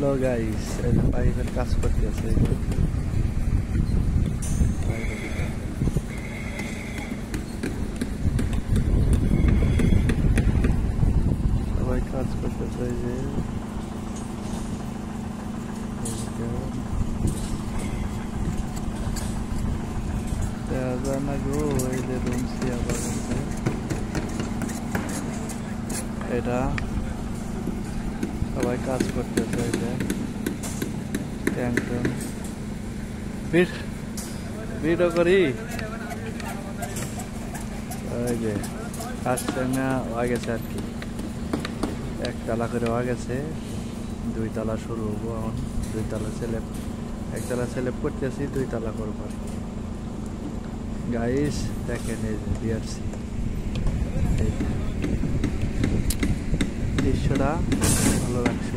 Hello guys, এই যে পাইপের কাজ করতেছে। সবাই কাজ করতেছে। এই যে না গো, এই যে রুমসি আবার এটা সবাই কাজ করতেছে। এই যে ট্যাঙ্ক ভিডিও করি। ওই যে কাজটা হয়ে গেছে আর কি, একতলা করে হয়ে গেছে, 2 তলা শুরু হবো এখন। 2 তলা স্ল্যাব, 1 তলা স্ল্যাব করতেছি, 2 তলা করবো আর কি। গাইস দেখেন এই যে বিআরসি, এই দৃশ্যটা ভালো লাগছে।